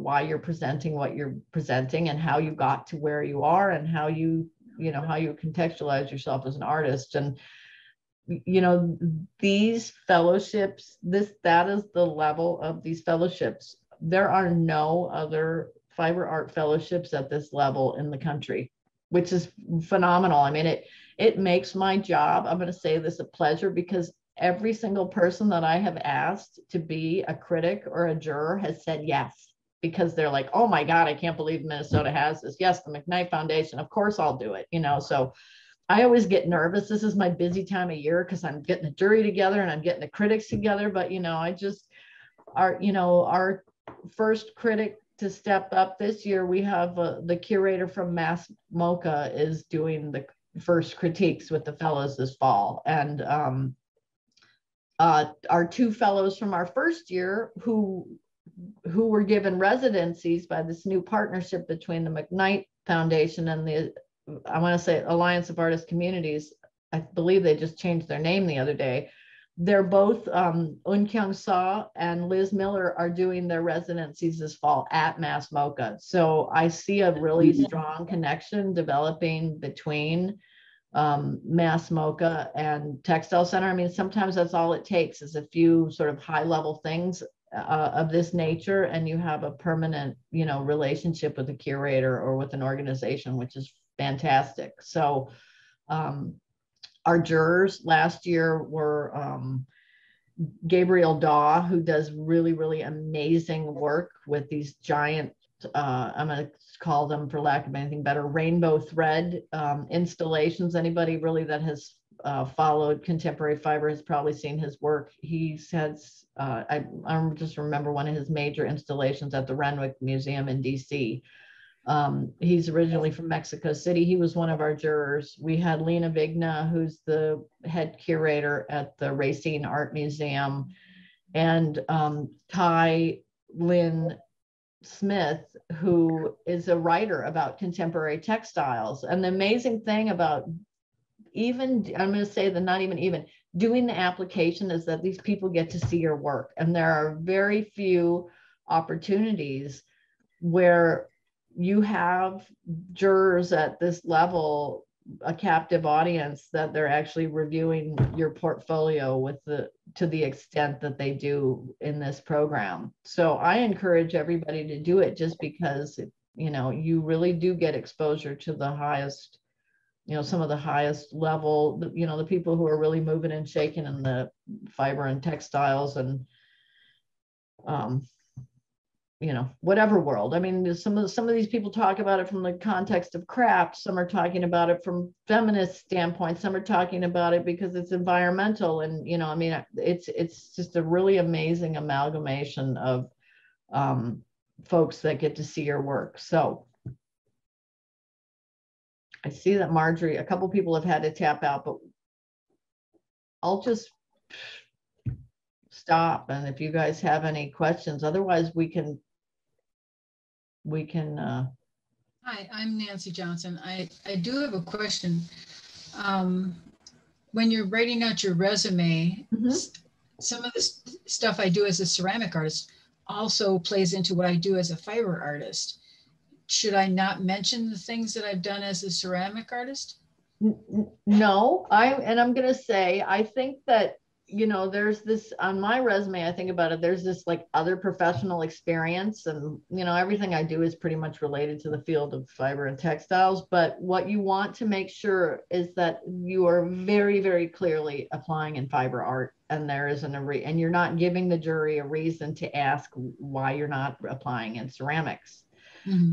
why you're presenting what you're presenting and how you got to where you are and how you contextualize yourself as an artist. And, you know, these fellowships, that is the level of these fellowships. There are no other fiber art fellowships at this level in the country, which is phenomenal. I mean, it makes my job, I'm going to say this, a pleasure, because every single person that I have asked to be a critic or a juror has said yes, because they're like, oh my God, I can't believe Minnesota has this. Yes, the McKnight Foundation, of course I'll do it, you know. So I always get nervous. This is my busy time of year because I'm getting a jury together and I'm getting the critics together. But, you know, our first critic to step up this year, we have the curator from Mass MoCA is doing the first critiques with the fellows this fall. And our two fellows from our first year who were given residencies by this new partnership between the McKnight Foundation and the, I want to say, Alliance of Artist Communities. I believe they just changed their name the other day. They're both, Un Kyung Sa and Liz Miller are doing their residencies this fall at Mass MoCA. So I see a really strong connection developing between Mass MoCA and Textile Center. I mean, sometimes that's all it takes is a few sort of high level things of this nature, and you have a permanent, you know, relationship with a curator or with an organization, which is fantastic. So our jurors last year were Gabriel Daw, who does really, really amazing work with these giant, I'm going to call them, for lack of anything better, rainbow thread installations. Anybody really that has followed contemporary fiber has probably seen his work. He has, I just remember one of his major installations at the Renwick Museum in DC. He's originally from Mexico City. He was one of our jurors. We had Lena Vigna, who's the head curator at the Racine Art Museum, and Ty Lynn Smith, who is a writer about contemporary textiles. And the amazing thing about even, I'm going to say that not even doing the application is that these people get to see your work. And there are very few opportunities where you have jurors at this level, a captive audience, that they're actually reviewing your portfolio with to the extent that they do in this program. So I encourage everybody to do it, just because, you know, you really do get exposure to the highest, you know, some of the highest level, you know, the people who are really moving and shaking in the fiber and textiles and you know, whatever world. I mean, some of these people talk about it from the context of craft. Some are talking about it from feminist standpoint. Some are talking about it because it's environmental. And, you know, I mean, it's just a really amazing amalgamation of folks that get to see your work. So I see that Marjorie, a couple people have had to tap out, but I'll just stop. And if you guys have any questions, otherwise we can Hi, I'm Nancy Johnson. I do have a question. When you're writing out your resume, some of the stuff I do as a ceramic artist also plays into what I do as a fiber artist. Should I not mention the things that I've done as a ceramic artist? No, I'm going to say, I think that, you know, there's this on my resume, I think about it, there's this like other professional experience, and, you know, everything I do is pretty much related to the field of fiber and textiles. But what you want to make sure is that you are very, very clearly applying in fiber art, and there isn't and you're not giving the jury a reason to ask why you're not applying in ceramics.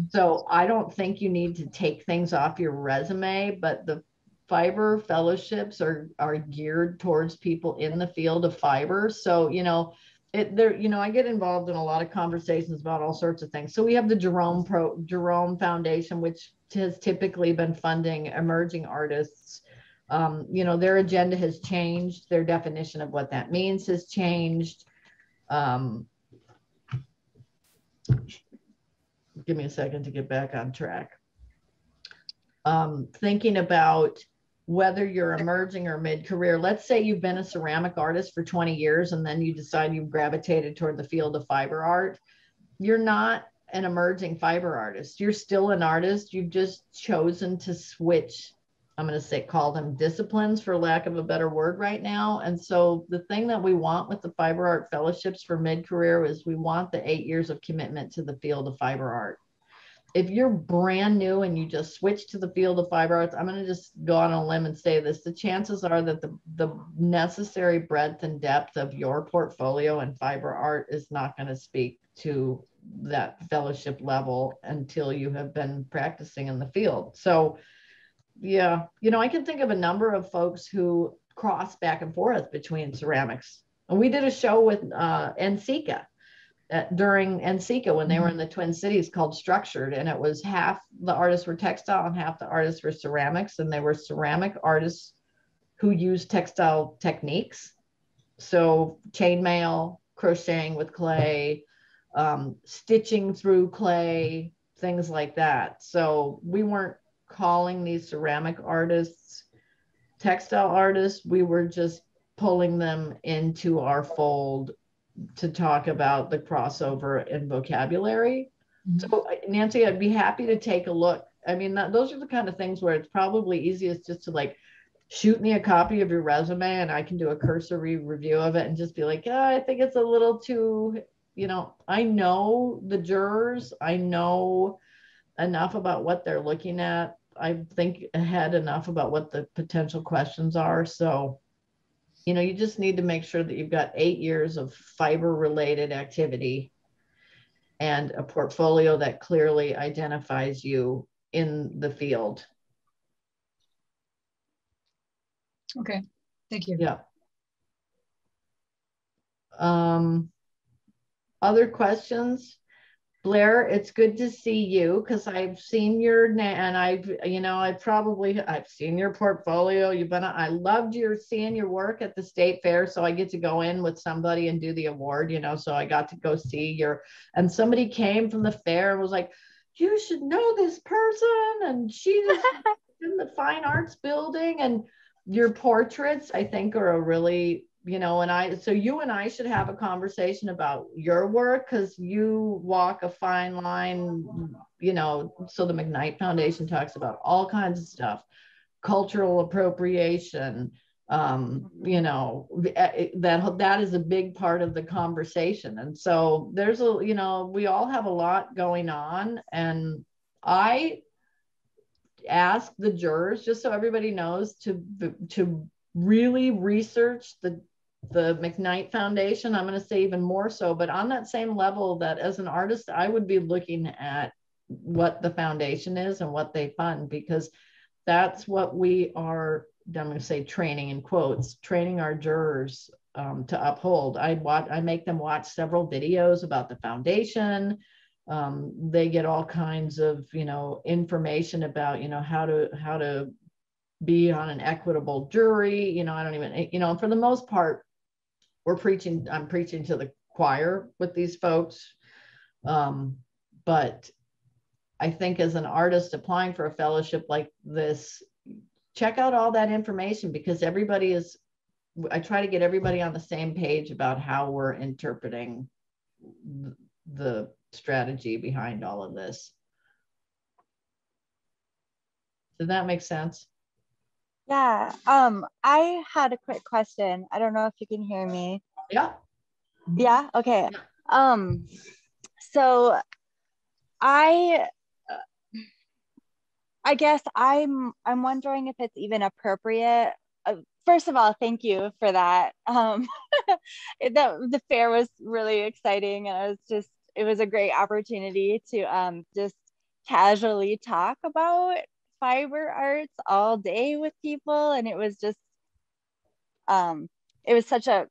So I don't think you need to take things off your resume, but the fiber fellowships are geared towards people in the field of fiber. So, you know, you know, I get involved in a lot of conversations about all sorts of things. So we have the Jerome Foundation, which has typically been funding emerging artists. You know, their agenda has changed. Their definition of what that means has changed. Give me a second to get back on track. Thinking about whether you're emerging or mid-career. Let's say you've been a ceramic artist for 20 years and then you decide you've gravitated toward the field of fiber art. You're not an emerging fiber artist. You're still an artist. You've just chosen to switch, I'm going to say, call them disciplines for lack of a better word right now. And so the thing that we want with the fiber art fellowships for mid-career is we want the 8 years of commitment to the field of fiber art. If you're brand new and you just switch to the field of fiber arts, I'm going to just go on a limb and say this: the chances are that the necessary breadth and depth of your portfolio in fiber art is not going to speak to that fellowship level until you have been practicing in the field. So yeah, you know, I can think of a number of folks who cross back and forth between ceramics. And we did a show with NCECA. during NCECA when they were in the Twin Cities called Structured, and it was half the artists were textile and half the artists were ceramics, and they were ceramic artists who used textile techniques. So chainmail, crocheting with clay, stitching through clay, things like that. So we weren't calling these ceramic artists textile artists. We were just pulling them into our fold to talk about the crossover in vocabulary. So Nancy, I'd be happy to take a look. I mean, those are the kind of things where it's probably easiest just to like shoot me a copy of your resume and I can do a cursory review of it and just be like, I think it's a little too, I know the jurors, I know enough about what they're looking at. I think ahead enough about what the potential questions are. So, you just need to make sure that you've got 8 years of fiber related activity and a portfolio that clearly identifies you in the field. Okay, thank you. Yeah. Other questions? Blair, it's good to see you because I've seen your and I've seen your portfolio. I loved seeing your work at the state fair. So I get to go in with somebody and do the award, so I got to go see and somebody came from the fair and was like, you should know this person. And she just in the fine arts building, and your portraits, I think, are a really, so you and I should have a conversation about your work because you walk a fine line, so the McKnight Foundation talks about all kinds of stuff, cultural appropriation, that is a big part of the conversation. And so there's we all have a lot going on. And I ask the jurors, just so everybody knows, to really research the McKnight Foundation. I'm going to say even more so, but on that same level that as an artist, I would be looking at what the foundation is and what they fund, because that's what we are, I'm going to say training in quotes, training our jurors to uphold. I make them watch several videos about the foundation. They get all kinds of, information about, how to be on an equitable jury. I don't even, for the most part, I'm preaching to the choir with these folks. But I think as an artist applying for a fellowship like this, check out all that information, because I try to get everybody on the same page about how we're interpreting the strategy behind all of this. Does that make sense? Yeah. I had a quick question. I don't know if you can hear me. Yeah. Yeah. Okay. Yeah. So I guess I'm wondering if it's even appropriate. First of all, thank you for that. The fair was really exciting, and it was a great opportunity to just casually talk about fiber arts all day with people, and it was just it was such a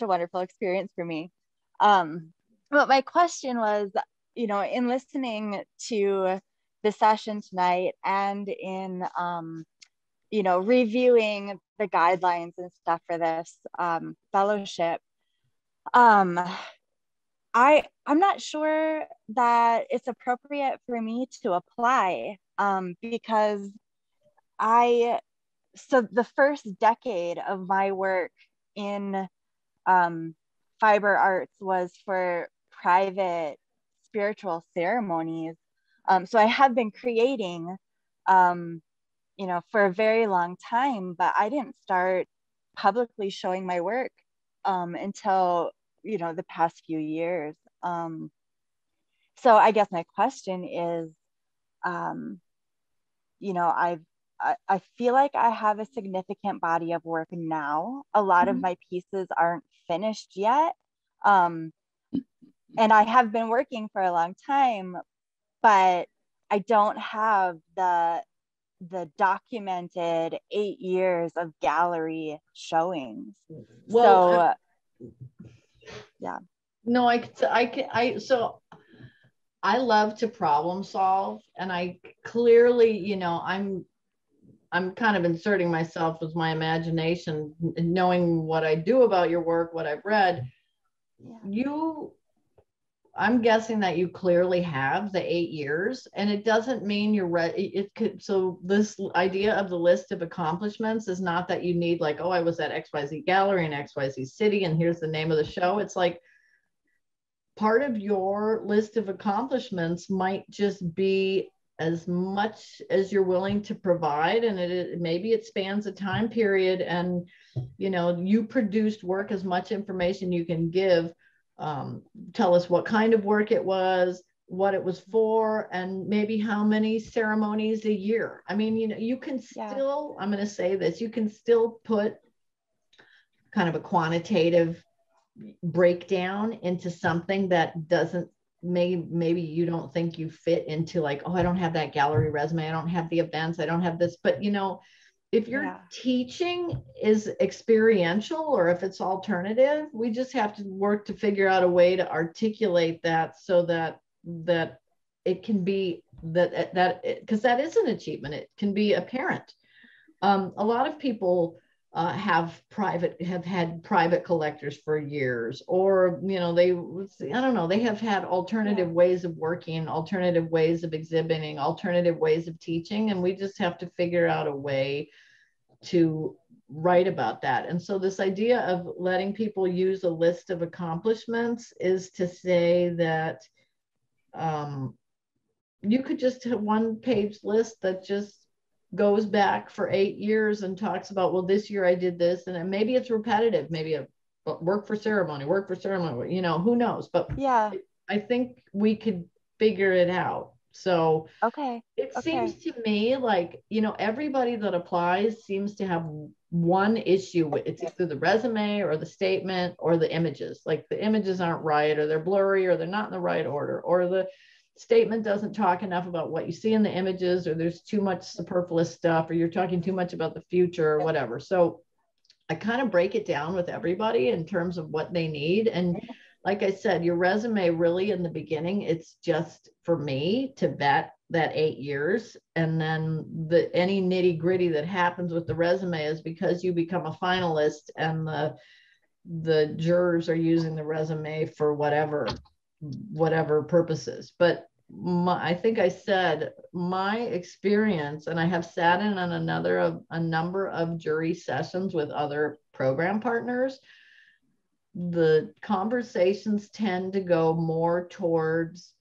wonderful experience for me. But my question was, in listening to the session tonight and in reviewing the guidelines and stuff for this fellowship, I'm not sure that it's appropriate for me to apply, because so the first decade of my work in fiber arts was for private spiritual ceremonies. So I have been creating, for a very long time, but I didn't start publicly showing my work until, the past few years. So I guess my question is, I feel like I have a significant body of work now. A lot of my pieces aren't finished yet. And I have been working for a long time, but I don't have the documented 8 years of gallery showings. Well, so yeah. No, so I love to problem solve, and I clearly, you know, I'm kind of inserting myself with my imagination, knowing what I do about your work, what I've read. Yeah. I'm guessing that you clearly have the 8 years, and it doesn't mean you're ready. It could, so this idea of the list of accomplishments is not that you need like, oh, I was at XYZ gallery in XYZ city, and here's the name of the show. It's like part of your list of accomplishments might just be as much as you're willing to provide, and maybe it spans a time period, and you know, you produced work, as much information you can give. Tell us what kind of work it was, what it was for, and maybe how many ceremonies a year. I mean, you know, you can still, I'm going to say this, you can still put kind of a quantitative breakdown into something that doesn't, maybe you don't think you fit into, like, oh, I don't have that gallery resume, I don't have the events, I don't have this. But you know, if your teaching is experiential, or if it's alternative, we just have to work to figure out a way to articulate that so that it can be that because that is an achievement. It can be apparent. A lot of people have had private collectors for years, or you know, I don't know, they have had alternative ways of working, alternative ways of exhibiting, alternative ways of teaching, and we just have to figure out a way to write about that. And so this idea of letting people use a list of accomplishments is to say that you could just have one page list that just goes back for 8 years and talks about, well, this year I did this, and maybe it's repetitive, maybe a work for ceremony, you know, who knows. But yeah, I think we could figure it out. So it seems to me like, you know, everybody that applies seems to have one issue with it's either the resume or the statement or the images. Like the images aren't right, or they're blurry, or they're not in the right order, or the statement doesn't talk enough about what you see in the images, or there's too much superfluous stuff, or you're talking too much about the future or whatever. So I kind of break it down with everybody in terms of what they need. And like I said, your resume really in the beginning, it's just for me to vet that 8 years. And then any nitty gritty that happens with the resume is because you become a finalist and the jurors are using the resume for whatever purposes. But I think I said my experience, and I have sat in on a number of jury sessions with other program partners. The conversations tend to go more towards,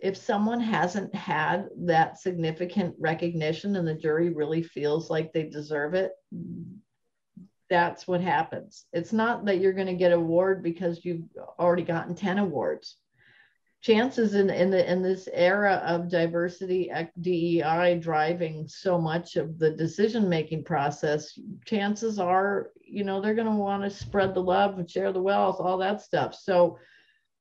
if someone hasn't had that significant recognition and the jury really feels like they deserve it, that's what happens. It's not that you're going to get an award because you've already gotten 10 awards. Chances in this era of diversity, DEI driving so much of the decision-making process, chances are, you know, they're going to want to spread the love and share the wealth, all that stuff. So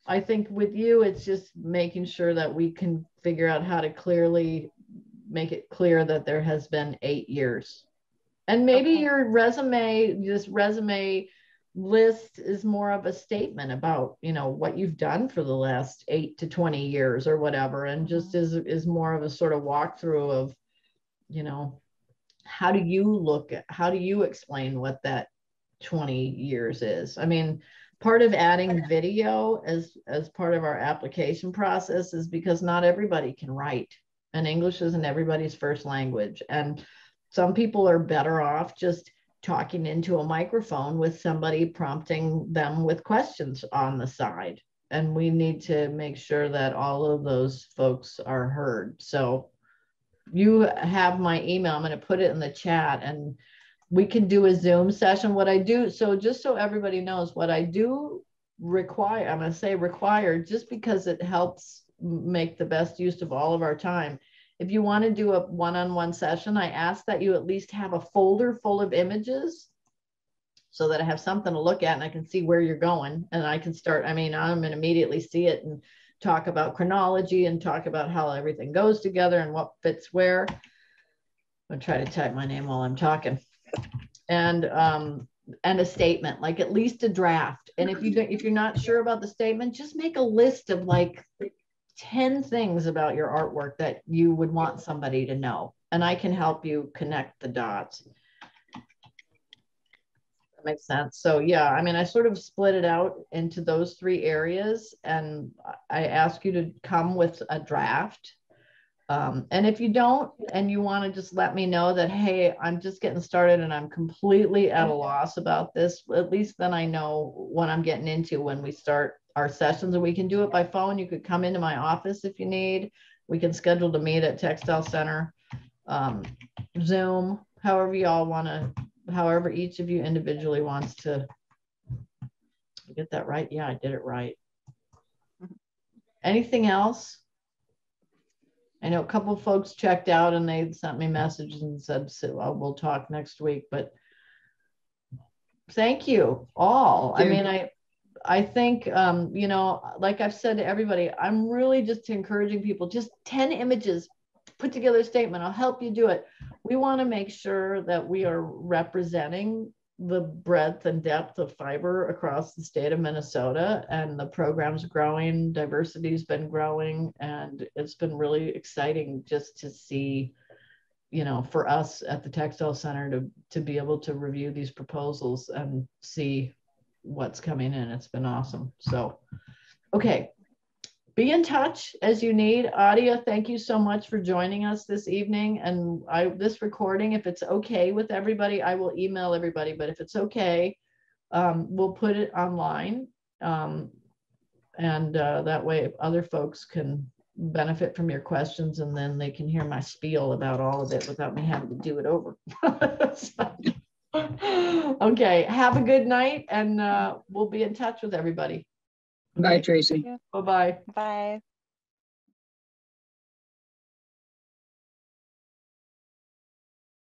I think with you, it's just making sure that we can figure out how to clearly make it clear that there has been 8 years. And maybe your resume, this resume list is more of a statement about, you know, what you've done for the last 8 to 20 years or whatever, and just is more of a sort of walkthrough of, you know, how do you explain what that 20 years is? I mean, part of adding video as part of our application process is because not everybody can write, and English isn't everybody's first language, and some people are better off just talking into a microphone with somebody prompting them with questions on the side. And we need to make sure that all of those folks are heard. So you have my email. I'm going to put it in the chat, and we can do a Zoom session. What I do, so just so everybody knows, what I do require, I'm going to say required, just because it helps make the best use of all of our time. If you want to do a one-on-one session, I ask that you at least have a folder full of images so that I have something to look at and I can see where you're going, and I can start, I mean, I'm going to immediately see it and talk about chronology and talk about how everything goes together and what fits where. I'm going to try to type my name while I'm talking. And and a statement, like at least a draft. And if you're not sure about the statement, just make a list of like 10 things about your artwork that you would want somebody to know. And I can help you connect the dots. That makes sense. So yeah, I mean, I sort of split it out into those 3 areas, and I ask you to come with a draft. And if you don't, and you want to just let me know that, hey, I'm just getting started and I'm completely at a loss about this, at least then I know what I'm getting into when we start our sessions. And we can do it by phone. You could come into my office if you need. We can schedule to meet at Textile Center, Zoom, however y'all want to, however each of you individually wants to get that right. Yeah, I did it right. Anything else? I know a couple of folks checked out and they sent me messages and said, so, well, we'll talk next week, but thank you all. I mean, I think, you know, like I've said to everybody, I'm really just encouraging people, just 10 images, put together a statement. I'll help you do it. We want to make sure that we are representing the breadth and depth of fiber across the state of Minnesota, and the program's growing, diversity's been growing, and it's been really exciting just to see, you know, for us at the Textile Center to be able to review these proposals and see what's coming in. It's been awesome. So, okay. Be in touch as you need. Adia, thank you so much for joining us this evening. And this recording, if it's okay with everybody, I will email everybody, but if it's okay, we'll put it online. And that way other folks can benefit from your questions, and then they can hear my spiel about all of it without me having to do it over. Okay, have a good night, and we'll be in touch with everybody. Bye, Tracy. Bye-bye. Bye.